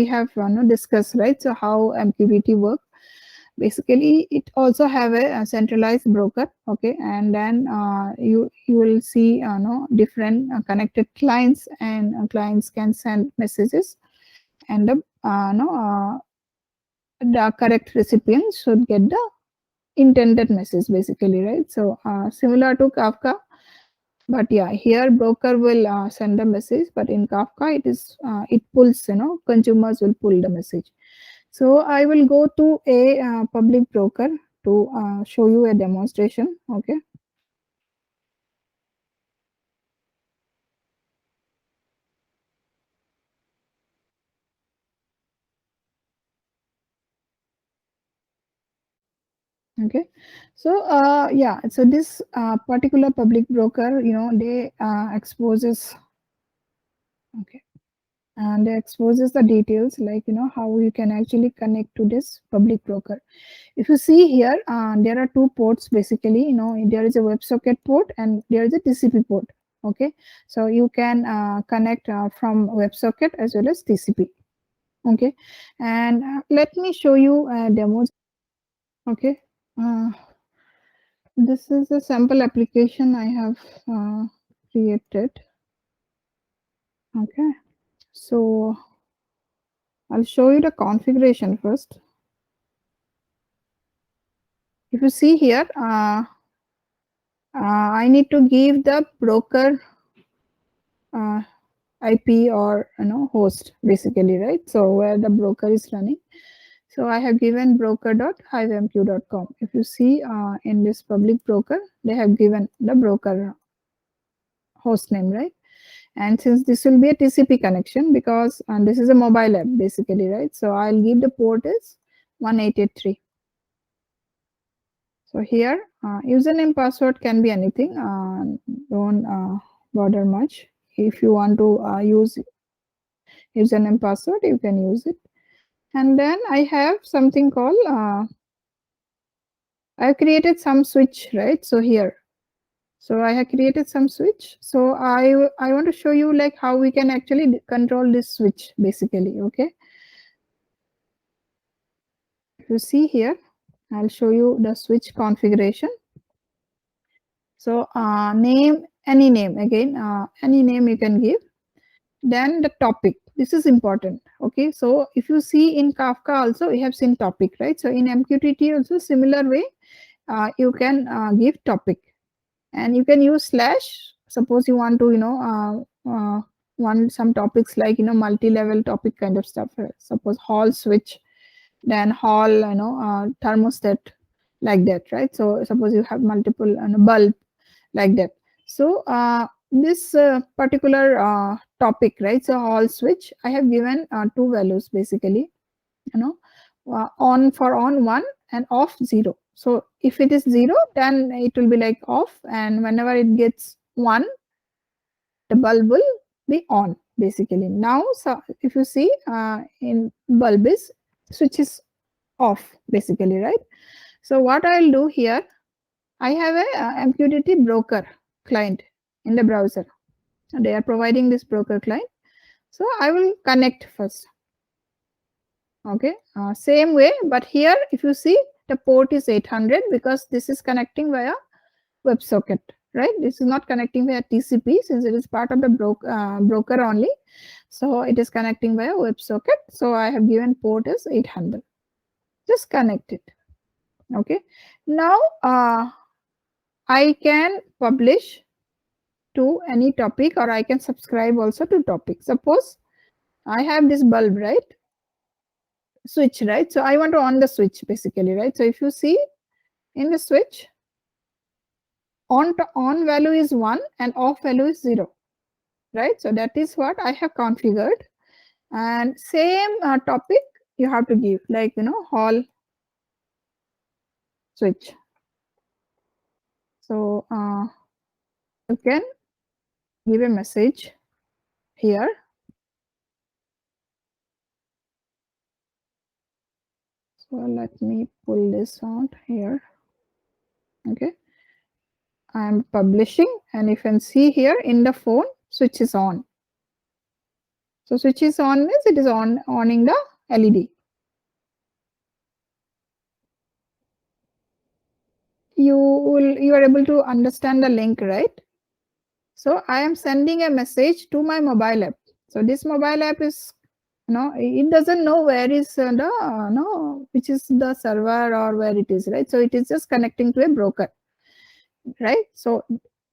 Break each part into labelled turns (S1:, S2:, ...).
S1: we have discussed, right? So how MQTT work. Basically, it also have a centralized broker, okay, and then you will see different connected clients, and clients can send messages, and the correct recipient should get the intended message, basically, right? So similar to Kafka, but yeah, here broker will send a message, but in Kafka it pulls, consumers will pull the message. So I will go to a public broker to show you a demonstration. Okay. Okay. So yeah, so this particular public broker, they exposes. Okay. And they exposes the details, like how you can actually connect to this public broker. If you see here, there are two ports, basically. There is a WebSocket port and there is a TCP port. Okay, so you can connect from WebSocket as well as TCP. Okay, and let me show you a demo. Okay, uh, this is a sample application I have created. Okay, so I'll show you the configuration first. If you see here, I need to give the broker uh, IP, or host, basically, right? So where the broker is running. So I have given broker.hivemq.com. If you see in this public broker, they have given the broker host name, right? And since this will be a TCP connection, because this is a mobile app, basically, right? So I'll give the port is 1883. So here, username password can be anything. Don't bother much. If you want to use username password, you can use it. And then I have something called, I've created some switch, right? So here, so I have created some switch. So I want to show you like how we can actually control this switch, basically. Okay. If you see here, I'll show you the switch configuration. So name, any name, again, any name you can give. Then the topic, this is important. Okay, so if you see in Kafka also, we have seen topic, right? So in MQTT also, similar way, you can give topic, and you can use slash. Suppose you want to want some topics like multi-level topic kind of stuff. Suppose hall switch, then hall thermostat, like that, right? So suppose you have multiple bulb, like that. So this particular topic, right? So hall switch, I have given two values, basically, on for on 1 and off 0. So if it is 0, then it will be like off, and whenever it gets 1, the bulb will be on, basically. Now, so if you see in bulb is switch is off, basically, right? So what I'll do here, I have a MQTT broker client in the browser. They are providing this broker client. So I will connect first. Okay, same way, but here if you see, the port is 800 because this is connecting via WebSocket, right? This is not connecting via TCP, since it is part of the broker only. So it is connecting via WebSocket. So I have given port is 800. Just connect it. Okay. Now I can publish to any topic, or I can subscribe also to topic. Suppose I have this bulb, right? Switch, right? So I want to on the switch, basically, right? So if you see in the switch, on value is 1 and off value is 0, right? So that is what I have configured. And same topic you have to give, like hall switch. So you can give a message here. So let me pull this out here. Okay, I'm publishing, and you can see here in the phone, switch is on. So switch is on means it is owning the LED. You are able to understand the link, right? So I am sending a message to my mobile app. So this mobile app is, it doesn't know where is the no, which is the server or where it is, right? So it is just connecting to a broker, right? So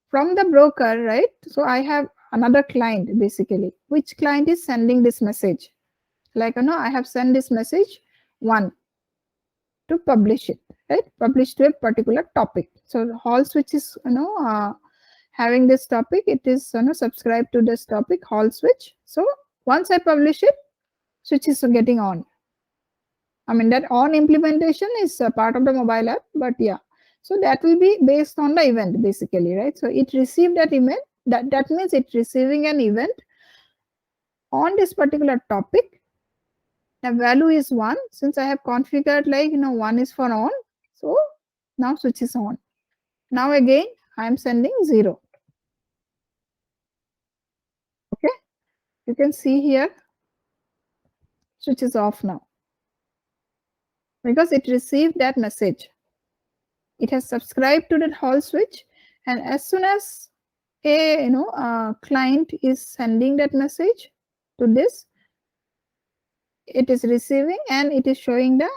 S1: from the broker, right? So I have another client basically. Which client is sending this message? Like I have sent this message one to publish it, right? Publish to a particular topic. So Hall switch is having this topic. It is subscribed to this topic Hall switch. So once I publish it, switch is getting on. I mean that on implementation is a part of the mobile app, but yeah. So that will be based on the event basically, right? So it received that event. That means it's receiving an event on this particular topic. The value is 1. Since I have configured like 1 is for on, so now switch is on. Now again I am sending 0. Okay, you can see here switch is off now because it received that message. It has subscribed to that Hall switch, and as soon as a client is sending that message to this, it is receiving and it is showing the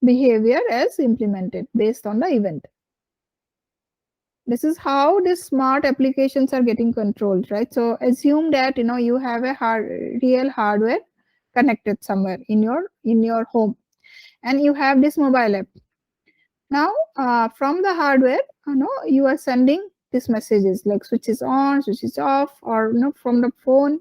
S1: behavior as implemented based on the event. This is how these smart applications are getting controlled, right? So assume that you have a real hardware connected somewhere in your home, and you have this mobile app. Now from the hardware, you are sending these messages like switch is on, switch is off, or from the phone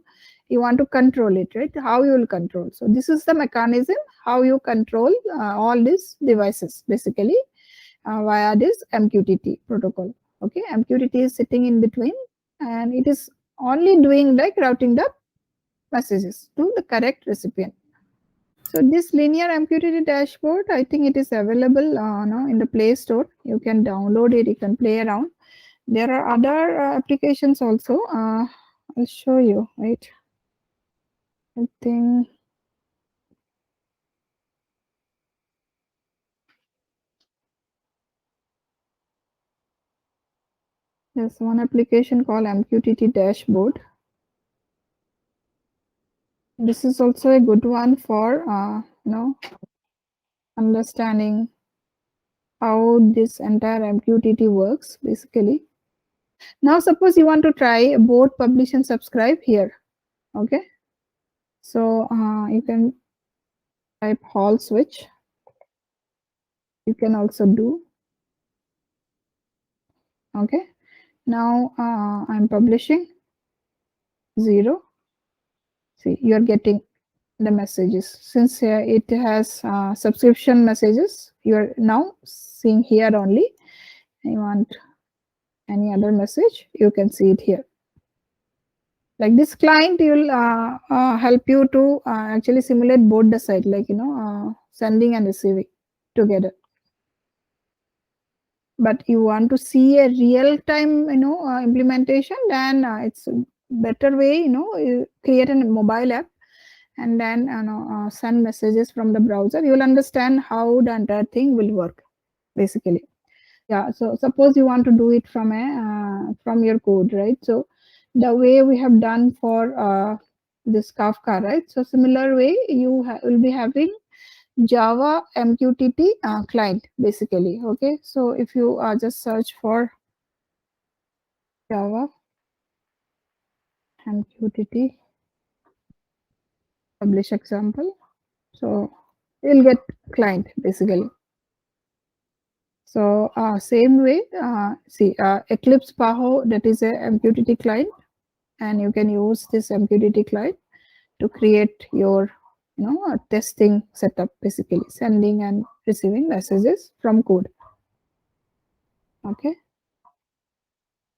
S1: you want to control it, right? How you will control. So this is the mechanism how you control all these devices basically via this MQTT protocol. Okay, MQTT is sitting in between, and it is only doing like routing the messages to the correct recipient. So this linear MQTT dashboard, I think it is available now in the Play Store. You can download it, you can play around. There are other applications also. I'll show you, right? I think there's one application called MQTT dashboard. This is also a good one for understanding how this entire MQTT works basically. Now suppose you want to try both publish and subscribe here. Okay, so you can type Hall switch. You can also do. Okay, now I'm publishing 0. See, you're getting the messages. Since it has subscription messages, you're now seeing here only. You want any other message, you can see it here. Like this client will help you to actually simulate both the side, like sending and receiving together. But you want to see a real time implementation, then it's a better way, create a mobile app and then send messages from the browser. You will understand how the entire thing will work basically. Yeah, so suppose you want to do it from from your code, right? So the way we have done for this Kafka, right? So similar way you will be having Java MQTT client basically. Okay, so if you just search for Java MQTT publish example, so you'll get client basically. So same way, see Eclipse Paho, that is a MQTT client, and you can use this MQTT client to create your testing setup basically, sending and receiving messages from code. Okay.